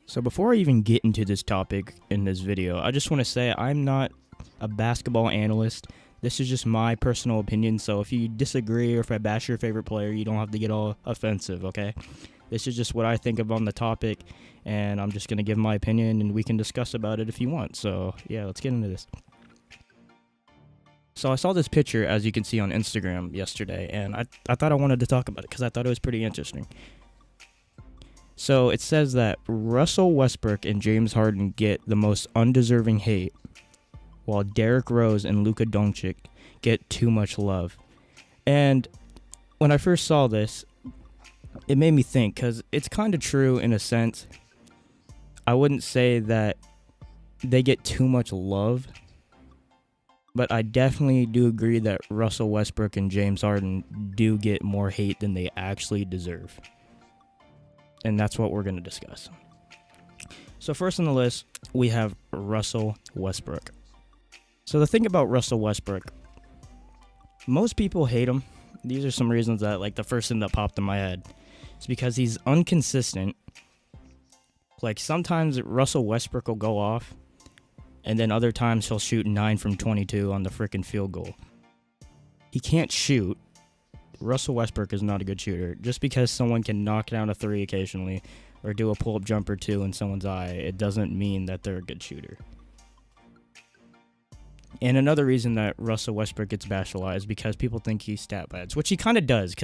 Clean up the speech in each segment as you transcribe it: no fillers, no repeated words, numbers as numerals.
So before I even get into this topic in this video, I just want to say I'm not a basketball analyst. This is just my personal opinion, so if you disagree or if I bash your favorite player, you don't have to get all offensive, okay? This is just what I think of on the topic, and I'm just going to give my opinion, and we can discuss about it if you want. So, yeah, let's get into this. So I saw this picture, as you can see on Instagram yesterday, and I thought I wanted to talk about it because I thought it was pretty interesting. So it says that Russell Westbrook and James Harden get the most undeserving hate, while Derrick Rose and Luka Doncic get too much love. And when I first saw this, it made me think, because it's kind of true in a sense. I wouldn't say that they get too much love, but I definitely do agree that Russell Westbrook and James Harden do get more hate than they actually deserve. And that's what we're going to discuss. So first on the list, we have Russell Westbrook. So the thing about Russell Westbrook, most people hate him. These are some reasons that, like, the first thing that popped in my head. It's because he's inconsistent. Like, sometimes Russell Westbrook will go off, and then other times he'll shoot 9 from 22 on the freaking field goal. He can't shoot. Russell Westbrook is not a good shooter. Just because someone can knock down a 3 occasionally or do a pull-up jump or 2 in someone's eye, it doesn't mean that they're a good shooter. And another reason that Russell Westbrook gets bashed a lot is because people think he stat pads, which he kind of does.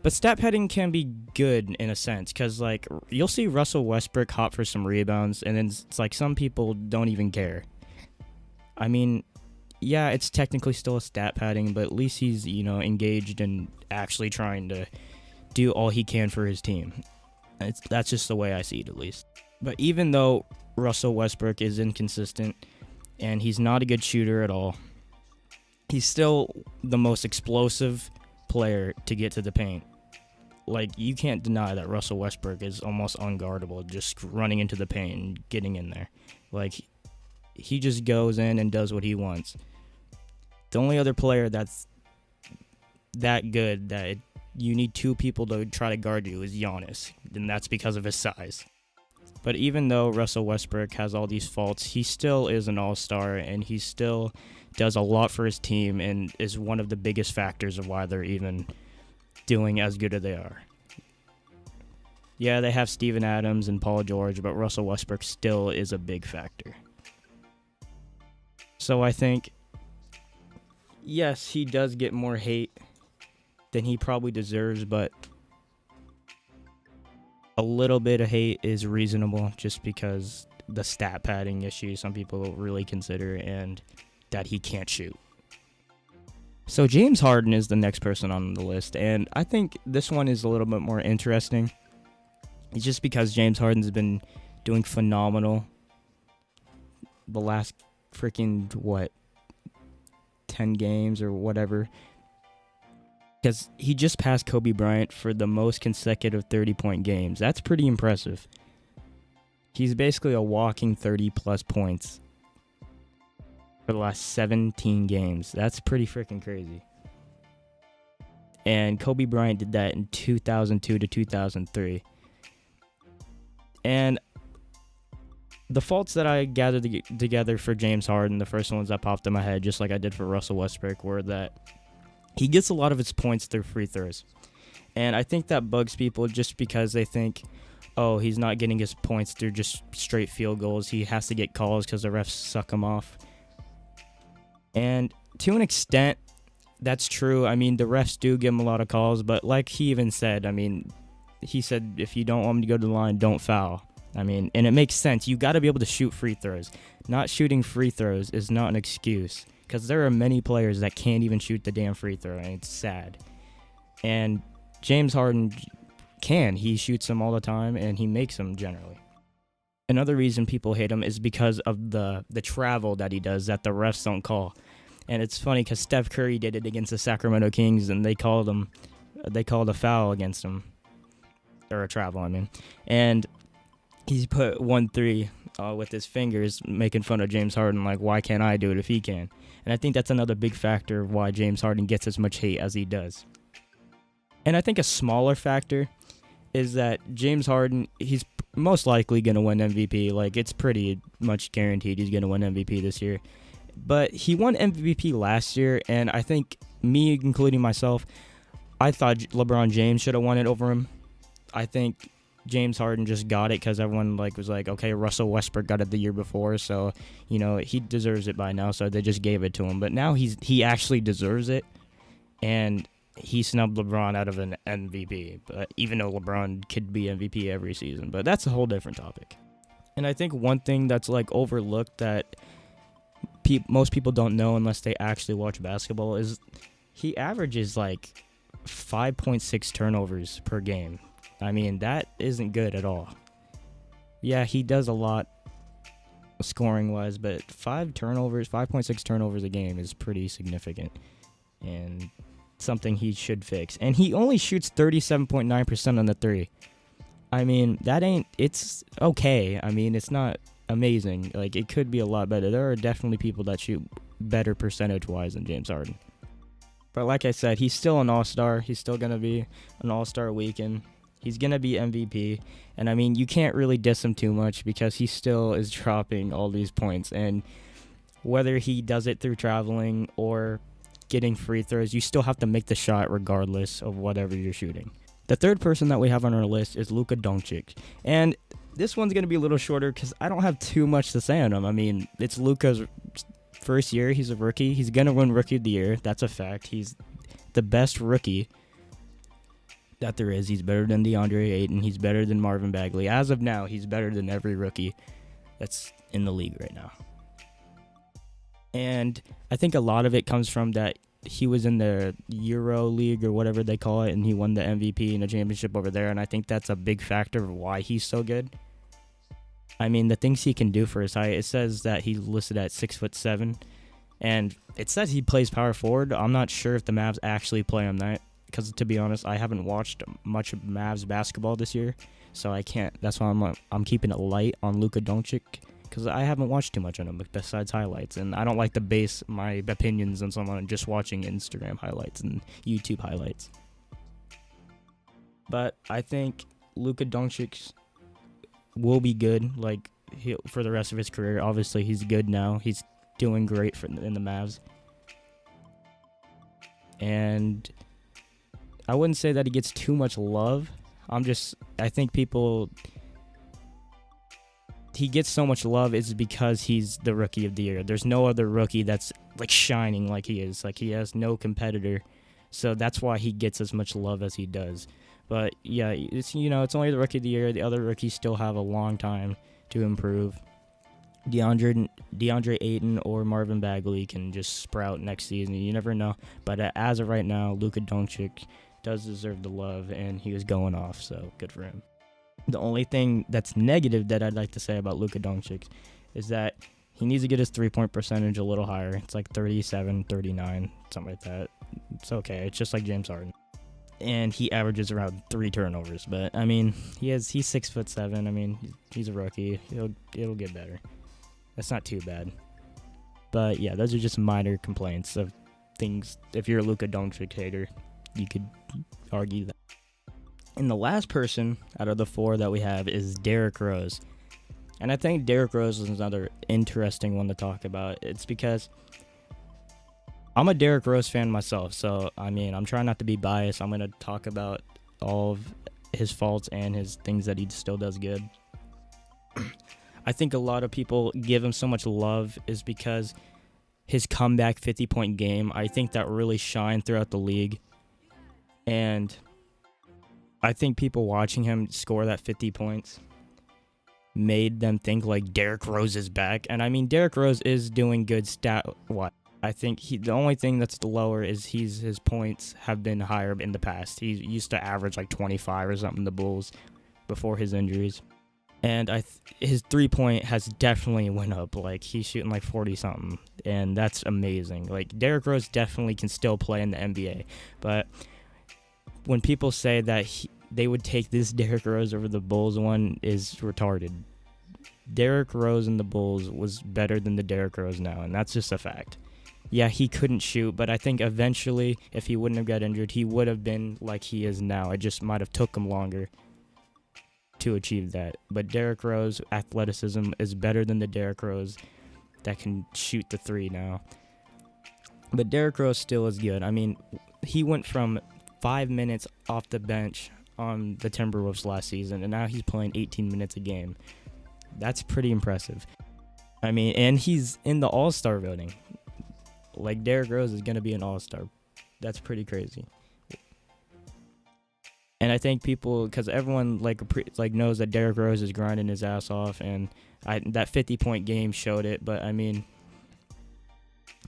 But stat padding can be good in a sense, because, like, you'll see Russell Westbrook hop for some rebounds, and then it's like some people don't even care. I mean, yeah, it's technically still a stat padding, but at least he's, engaged and actually trying to do all he can for his team. That's just the way I see it, at least. But even though Russell Westbrook is inconsistent and he's not a good shooter at all, he's still the most explosive player to get to the paint. Like, you can't deny that Russell Westbrook is almost unguardable, just running into the paint and getting in there. Like, he just goes in and does what he wants. The only other player that's that good that you need 2 people to try to guard you is Giannis, and that's because of his size. But even though Russell Westbrook has all these faults, he still is an all-star, and he still does a lot for his team and is one of the biggest factors of why they're even doing as good as they are. Yeah, they have Steven Adams and Paul George, but Russell Westbrook still is a big factor. So I think, yes, he does get more hate than he probably deserves, but a little bit of hate is reasonable just because the stat padding issue some people really consider and that he can't shoot. So James Harden is the next person on the list, and I think this one is a little bit more interesting. It's just because James Harden's been doing phenomenal the last freaking, 10 games or whatever. Because he just passed Kobe Bryant for the most consecutive 30-point games. That's pretty impressive. He's basically a walking 30-plus points for the last 17 games. That's pretty freaking crazy. And Kobe Bryant did that in 2002 to 2003. And the faults that I gathered together for James Harden, the first ones that popped in my head, just like I did for Russell Westbrook, were that he gets a lot of his points through free throws. And I think that bugs people just because they think, oh, he's not getting his points through just straight field goals. He has to get calls because the refs suck him off. And to an extent, that's true. I mean, the refs do give him a lot of calls, but like he even said, he said, if you don't want me to go to the line, don't foul. And it makes sense. You got to be able to shoot free throws. Not shooting free throws is not an excuse, because there are many players that can't even shoot the damn free throw, and it's sad. And James Harden can. He shoots them all the time, and he makes them generally. Another reason people hate him is because of the travel that he does that the refs don't call. And it's funny because Steph Curry did it against the Sacramento Kings, and they called a foul against him. Or a travel, And he put 1-3 with his fingers, making fun of James Harden, like, why can't I do it if he can? And I think that's another big factor of why James Harden gets as much hate as he does. And I think a smaller factor is that James Harden, he's most likely going to win MVP. Like, it's pretty much guaranteed he's going to win MVP this year. But he won MVP last year, and I think me, including myself, I thought LeBron James should have won it over him. I think James Harden just got it because everyone was like, okay, Russell Westbrook got it the year before, so he deserves it by now. So they just gave it to him. But now he actually deserves it, and he snubbed LeBron out of an MVP. But even though LeBron could be MVP every season, but that's a whole different topic. And I think one thing that's overlooked that most people don't know unless they actually watch basketball is he averages 5.6 turnovers per game. I mean, that isn't good at all. Yeah, he does a lot scoring-wise, but 5.6 turnovers a game is pretty significant and something he should fix. And he only shoots 37.9% on the three. I mean, it's okay. I mean, it's not amazing. It could be a lot better. There are definitely people that shoot better percentage-wise than James Harden. But like I said, he's still an all-star. He's still going to be an all-star weekend. He's going to be MVP. And, I mean, you can't really diss him too much because he still is dropping all these points. And whether he does it through traveling or getting free throws, you still have to make the shot regardless of whatever you're shooting. The third person that we have on our list is Luka Doncic. And this one's going to be a little shorter because I don't have too much to say on him. I mean, it's Luka's first year. He's a rookie. He's going to win Rookie of the Year. That's a fact. He's the best rookie that there is. He's better than DeAndre Ayton. He's better than Marvin Bagley. As of now, he's better than every rookie that's in the league right now. And I think a lot of it comes from that he was in the Euro League or whatever they call it, and he won the MVP and a championship over there, and I think that's a big factor of why he's so good. I mean, the things he can do for his height, it says that he's listed at 6'7", and it says he plays power forward. I'm not sure if the Mavs actually play him that, because to be honest, I haven't watched much of Mavs basketball this year, so I can't. That's why I'm keeping it light on Luka Doncic, because I haven't watched too much on him besides highlights, and I don't like to base my opinions on someone just watching Instagram highlights and YouTube highlights. But I think Luka Doncic will be good for the rest of his career. Obviously, he's good now. He's doing great in the Mavs. And I wouldn't say that he gets too much love. I think he gets so much love is because he's the Rookie of the Year. There's no other rookie that's shining like he is. He has no competitor, so that's why he gets as much love as he does. But yeah, it's only the Rookie of the Year. The other rookies still have a long time to improve. DeAndre Ayton or Marvin Bagley can just sprout next season. You never know. But as of right now, Luka Doncic does deserve the love, and he was going off, so good for him. The only thing that's negative that I'd like to say about Luka Doncic is that he needs to get his three-point percentage a little higher. It's 37, 39, something like that. It's okay. It's just like James Harden. And he averages around 3 turnovers. But, I mean, he's 6'7". I mean, he's a rookie. It'll get better. That's not too bad. But, yeah, those are just minor complaints of things. If you're a Luka Doncic hater, you could argue that. And the last person out of the 4 that we have is Derrick Rose. And I think Derrick Rose is another interesting one to talk about. It's because I'm a Derrick Rose fan myself. So, I mean, I'm trying not to be biased. I'm going to talk about all of his faults and his things that he still does good. I think a lot of people give him so much love is because his comeback 50-point game, I think that really shined throughout the league. And I think people watching him score that 50 points made them think Derrick Rose is back. And I mean, Derrick Rose is doing good I think the only thing that's lower is his points have been higher in the past. He used to average 25 or something, the Bulls, before his injuries. And his 3-point has definitely went up. He's shooting 40-something, and that's amazing. Derrick Rose definitely can still play in the NBA. But when people say that they would take this Derrick Rose over the Bulls one is retarded. Derrick Rose in the Bulls was better than the Derrick Rose now, and that's just a fact. Yeah, he couldn't shoot, but I think eventually, if he wouldn't have got injured, he would have been like he is now. It just might have took him longer to achieve that. But Derrick Rose athleticism is better than the Derrick Rose that can shoot the three now. But Derrick Rose still is good. I mean, he went from 5 minutes off the bench on the Timberwolves last season, and now he's playing 18 minutes a game. That's pretty impressive. I mean, and he's in the All-Star voting. Like, Derrick Rose is going to be an All-Star. That's pretty crazy. And I think people, because everyone knows that Derrick Rose is grinding his ass off, and that 50-point game showed it. But I mean,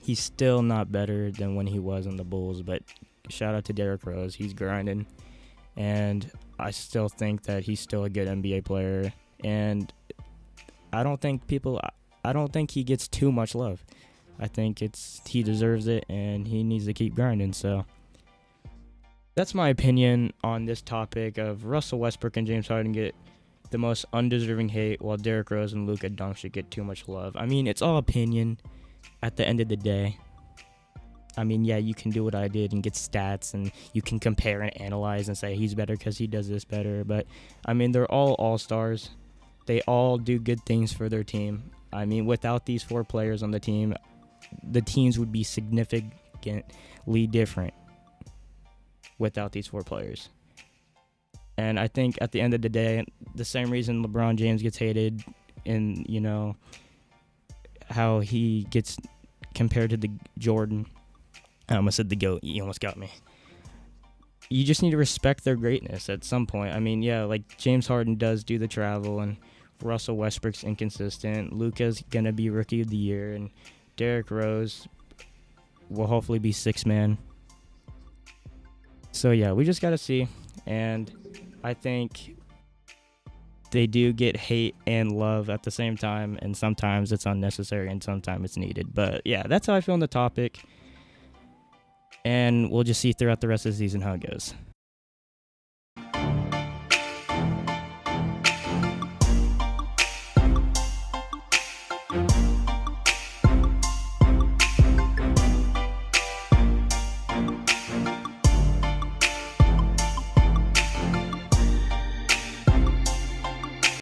he's still not better than when he was on the Bulls. But shout out to Derrick Rose, he's grinding, and I still think that he's still a good NBA player. And I don't think he gets too much love. I think he deserves it, and he needs to keep grinding. So that's my opinion on this topic of Russell Westbrook and James Harden get the most undeserving hate, while Derrick Rose and Luka Doncic get too much love. I mean, it's all opinion at the end of the day. I mean, yeah, you can do what I did and get stats, and you can compare and analyze and say he's better because he does this better. But, I mean, they're all all-stars. They all do good things for their team. I mean, without these 4 players on the team, the teams would be significantly different without these 4 players. And I think at the end of the day, the same reason LeBron James gets hated in, you know, how he gets compared to the Jordan. I almost said the GOAT. You almost got me. You just need to respect their greatness at some point. I mean, yeah, like James Harden does do the travel, and Russell Westbrook's inconsistent. Luka's going to be Rookie of the Year, and Derrick Rose will hopefully be 6th man. So, yeah, we just got to see. And I think they do get hate and love at the same time, and sometimes it's unnecessary and sometimes it's needed. But, yeah, that's how I feel on the topic. And we'll just see throughout the rest of the season how it goes.